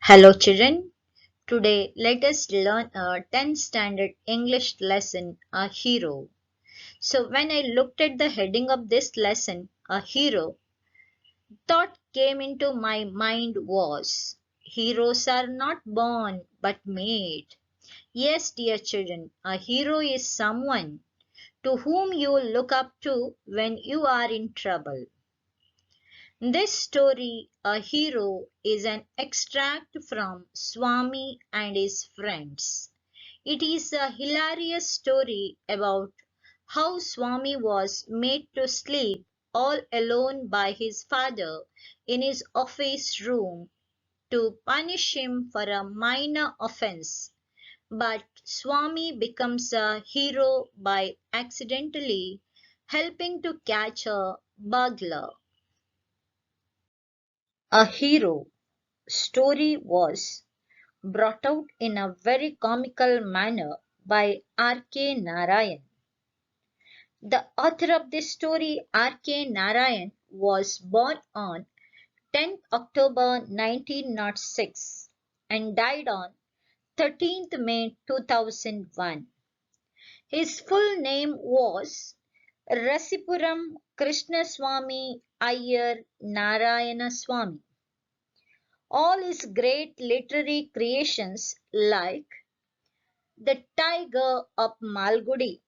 Hello children, today let us learn a 10th standard English lesson, A Hero. So when I looked at the heading of this lesson, A Hero, thought came into my mind was, heroes are not born but made. Yes, dear children, a hero is someone to whom you look up to when you are in trouble. This story, A Hero, is an extract from Swami and his friends. It is a hilarious story about how Swami was made to sleep all alone by his father in his office room to punish him for a minor offense. But Swami becomes a hero by accidentally helping to catch a burglar. A Hero story was brought out in a very comical manner by R.K. Narayan. The author of this story, R.K. Narayan, was born on 10th October 1906 and died on 13th May 2001. His full name was Rasipuram Krishnaswamy Iyer Narayana Swami. All his great literary creations like The Tiger of Malgudi,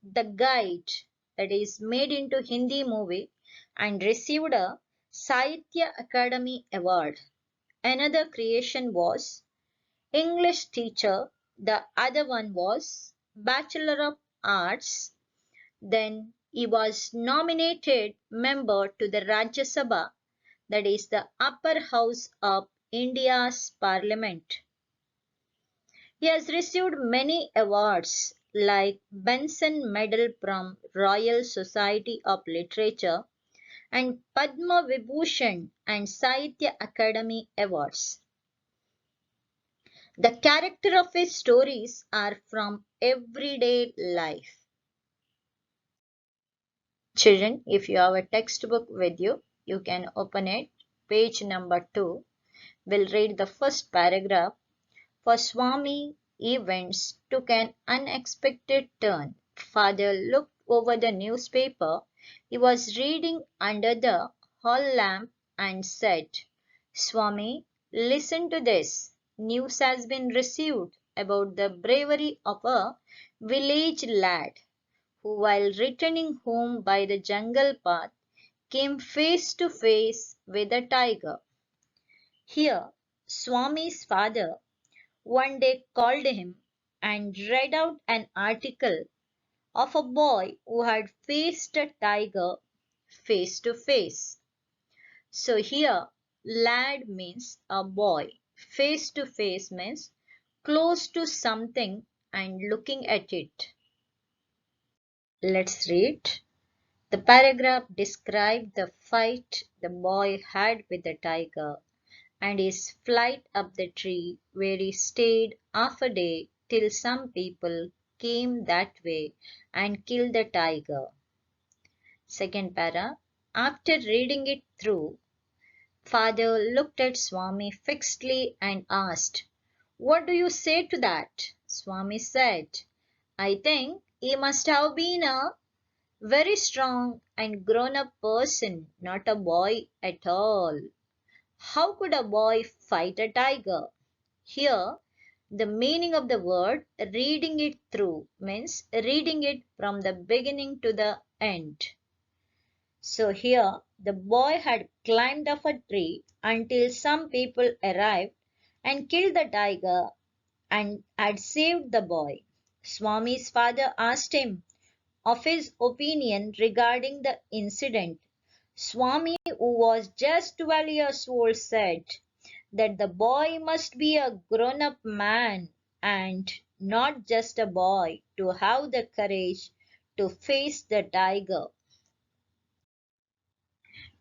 The Guide, that is made into Hindi movie and received a Sahitya Academy Award. Another creation was English Teacher, the other one was Bachelor of Arts. Then he was nominated member to the Rajya Sabha, that is the upper house of India's parliament. He has received many awards like Benson Medal from Royal Society of Literature and Padma Vibhushan and Sahitya Academy Awards. The character of his stories are from everyday life. Children, if you have a textbook with you, you can open it. Page number 2. We'll read the first paragraph. For Swami, events took an unexpected turn. Father looked over the newspaper he was reading under the hall lamp and said, Swami, listen to this. News has been received about the bravery of a village lad who, while returning home by the jungle path, came face to face with a tiger. Here, Swami's father one day called him and read out an article of a boy who had faced a tiger face to face. So here, lad means a boy, face to face means close to something and looking at it. Let's read. The paragraph described the fight the boy had with the tiger and his flight up the tree where he stayed half a day till some people came that way and killed the tiger. Second para. After reading it through, father looked at Swami fixedly and asked, What do you say to that? Swami said, I think he must have been a very strong and grown up person, not a boy at all. How could a boy fight a tiger? Here, the meaning of the word reading it through means reading it from the beginning to the end. So here, the boy had climbed up a tree until some people arrived and killed the tiger and had saved the boy. Swami's father asked him of his opinion regarding the incident. Swami, who was just 12 years old, said that the boy must be a grown up man and not just a boy to have the courage to face the tiger.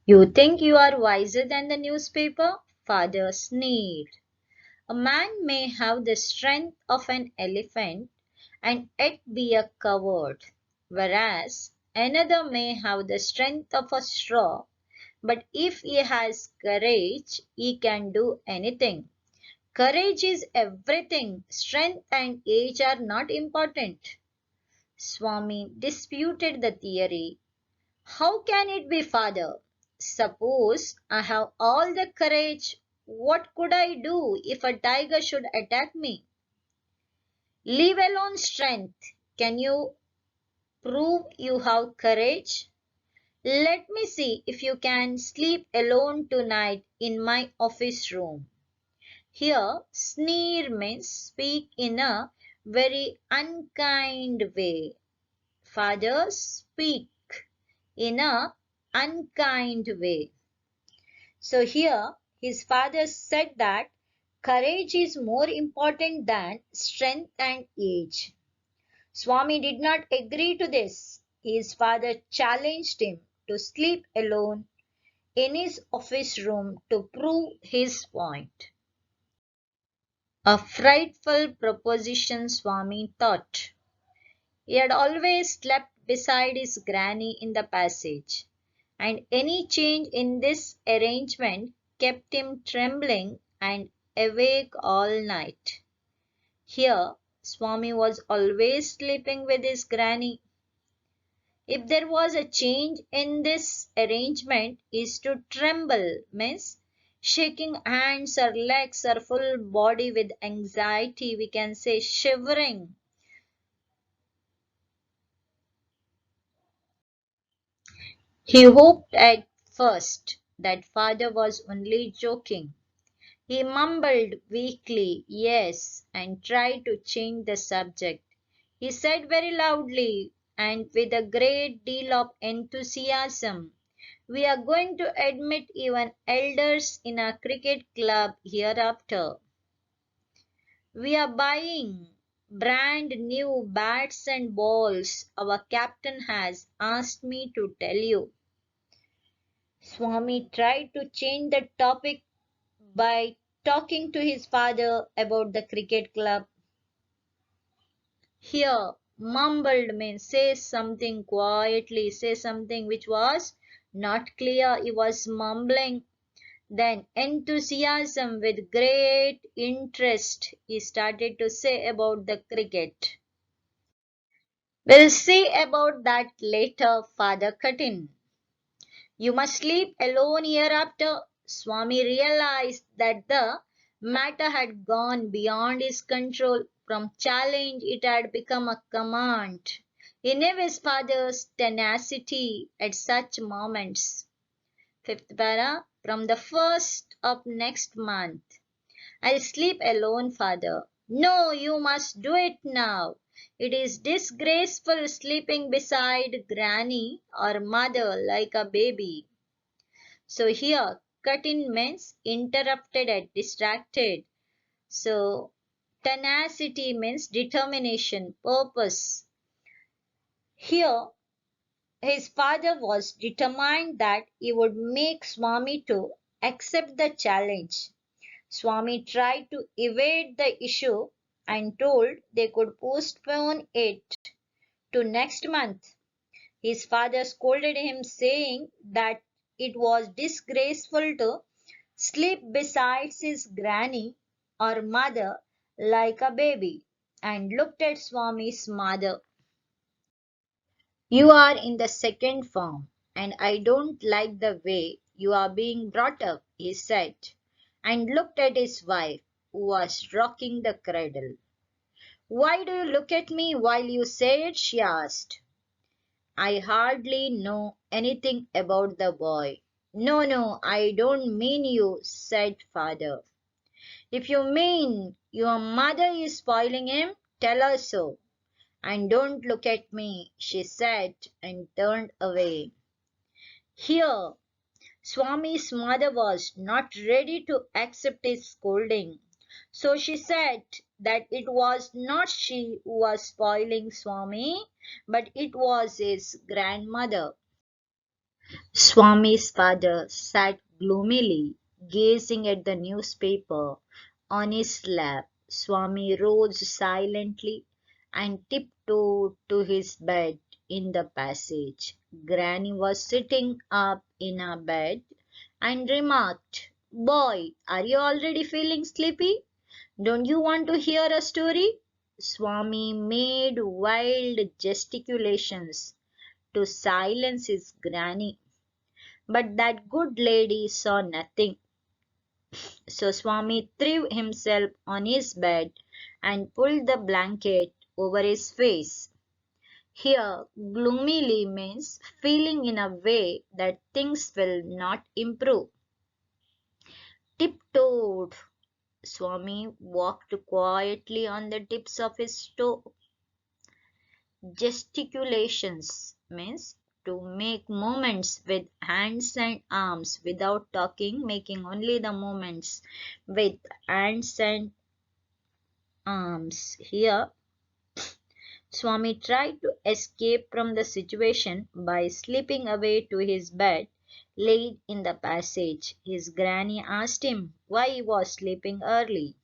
You think you are wiser than the newspaper? Father sneered. A man may have the strength of an elephant and yet be a coward, whereas another may have the strength of a straw, but if he has courage, he can do anything. Courage is everything. Strength and age are not important. Swami disputed the theory. How can it be, father? Suppose I have all the courage. What could I do if a tiger should attack me? Leave alone strength. Can you prove you have courage? Let me see if you can sleep alone tonight in my office room. Here, sneer means speak in a very unkind way. Father, speak in a unkind way. So here, his father said that courage is more important than strength and age. Swami did not agree to this. His father challenged him to sleep alone in his office room to prove his point. A frightful proposition, Swami thought. He had always slept beside his granny in the passage, and any change in this arrangement kept him trembling and awake all night. Here, Swami was always sleeping with his granny. If there was a change in this arrangement, is to tremble means shaking hands or legs or full body with anxiety, we can say shivering. He hoped at first that father was only joking. He mumbled weakly, yes, and tried to change the subject. He said very loudly and with a great deal of enthusiasm, we are going to admit even elders in a cricket club hereafter. We are buying brand new bats and balls. Our captain has asked me to tell you. Swami tried to change the topic by talking to his father about the cricket club. Here, mumbled means say something quietly, say something which was not clear. He was mumbling. Then, enthusiasm with great interest, he started to say about the cricket. We'll see about that later, Father Curtin. You must sleep alone hereafter. Swami realized that the matter had gone beyond his control. From challenge, it had become a command. He knew his father's tenacity at such moments. Fifth para, from the first of next month. I'll sleep alone, father. No, you must do it now. It is disgraceful sleeping beside granny or mother like a baby. So here, cut in means interrupted and distracted. So tenacity means determination, purpose. Here, his father was determined that he would make Swami to accept the challenge. Swami tried to evade the issue and told they could postpone it to next month. His father scolded him, saying that it was disgraceful to sleep beside his granny or mother like a baby, and looked at Swami's mother. You are in the second form, and I don't like the way you are being brought up, he said, and looked at his wife, who was rocking the cradle. Why do you look at me while you say it? She asked. I hardly know anything about the boy. No, no, I don't mean you, said father. If you mean your mother is spoiling him, tell her so. And don't look at me, she said, and turned away. Here, Swami's mother was not ready to accept his scolding. So she said that it was not she who was spoiling Swami, but it was his grandmother. Swami's father sat gloomily, gazing at the newspaper on his lap. Swami rose silently and tiptoed to his bed in the passage. Granny was sitting up in her bed and remarked, Boy, are you already feeling sleepy? Don't you want to hear a story? Swami made wild gesticulations to silence his granny, but that good lady saw nothing. So Swami threw himself on his bed and pulled the blanket over his face. Here, gloomily means feeling in a way that things will not improve. Tiptoed, Swami walked quietly on the tips of his toe. Gesticulations means to make movements with hands and arms without talking, making only the movements with hands and arms. Here, Swami tried to escape from the situation by slipping away to his bed laid in the passage. His granny asked him why he was sleeping early,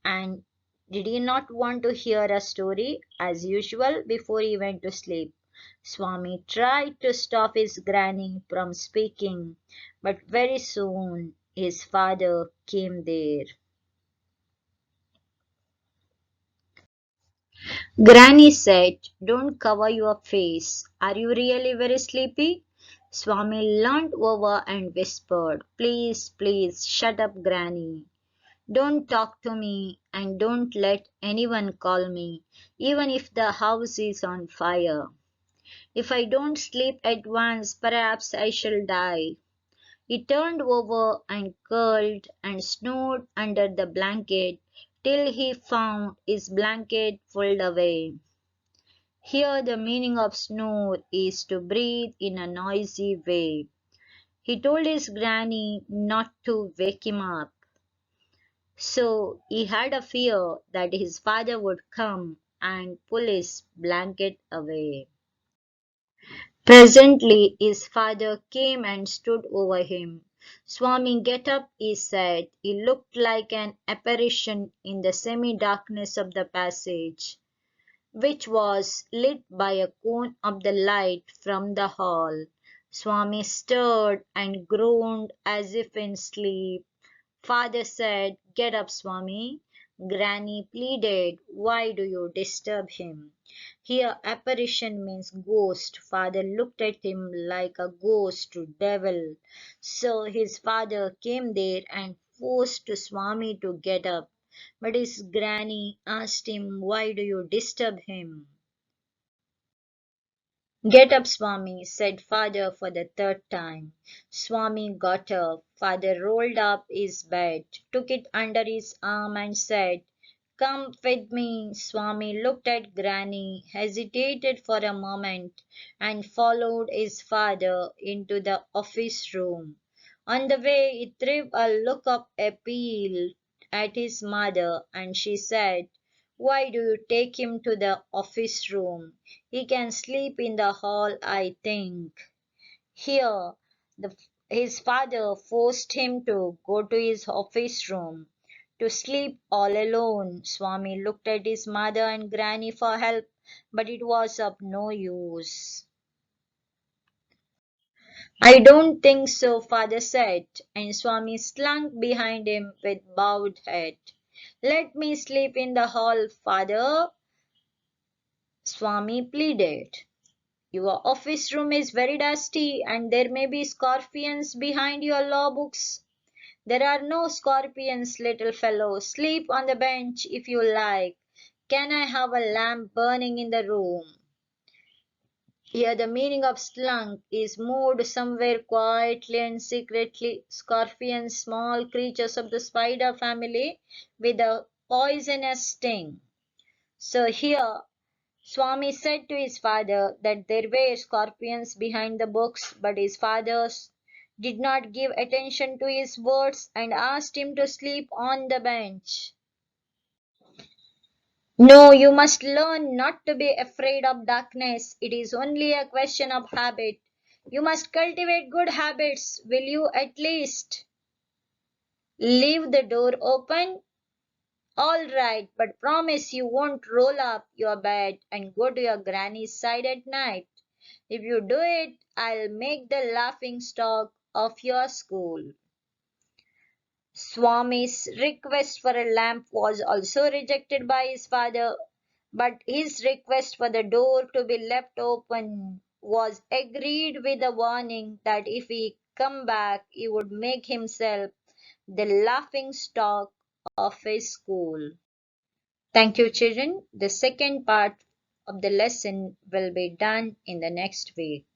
and did he not want to hear a story as usual before he went to sleep. Swami tried to stop his granny from speaking, but very soon his father came there. Granny said, "Don't cover your face. Are you really very sleepy?" Swami leaned over and whispered, "Please, please, shut up, Granny. Don't talk to me and don't let anyone call me, even if the house is on fire. If I don't sleep at once, perhaps I shall die." He turned over and curled and snored under the blanket till he found his blanket pulled away. Here the meaning of snore is to breathe in a noisy way. He told his granny not to wake him up. So he had a fear that his father would come and pull his blanket away. Presently his father came and stood over him. "Swami, get up," he said. He looked like an apparition in the semi-darkness of the passage, which was lit by a cone of the light from the hall. Swami stirred and groaned as if in sleep. Father said, "Get up, Swami." Granny pleaded, "Why do you disturb him?" Here apparition means ghost. Father looked at him like a ghost devil. So his father came there and forced Swami to get up. But his granny asked him, "Why do you disturb him?" "Get up, Swami," said father for the third time. Swami got up. Father rolled up his bed, took it under his arm and said, "Come with me." Swami looked at Granny, hesitated for a moment, and followed his father into the office room. On the way he threw a look of appeal at his mother, and she said, "Why do you take him to the office room? He can sleep in the hall, I think." Here, his father forced him to go to his office room to sleep all alone. Swami looked at his mother and granny for help, but it was of no use. "I don't think so," father said, and Swami slunk behind him with bowed head. "Let me sleep in the hall, father," Swami pleaded. "Your office room is very dusty, and there may be scorpions behind your law books." "There are no scorpions, little fellow. Sleep on the bench if you like. Can I have a lamp burning in the room?" Here the meaning of slunk is moved somewhere quietly and secretly. Scorpions, small creatures of the spider family with a poisonous sting. So here Swami said to his father that there were scorpions behind the books, but his father did not give attention to his words and asked him to sleep on the bench. "No, you must learn not to be afraid of darkness. It is only a question of habit. You must cultivate good habits. Will you at least leave the door open?" "All right, but promise you won't roll up your bed and go to your granny's side at night. If you do it, I'll make the laughing stock of your school." Swami's request for a lamp was also rejected by his father, but his request for the door to be left open was agreed with a warning that if he come back he would make himself the laughing stock of his school. Thank you, children. The second part of the lesson will be done in the next week.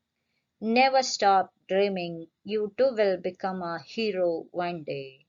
Never stop dreaming. You too will become a hero one day.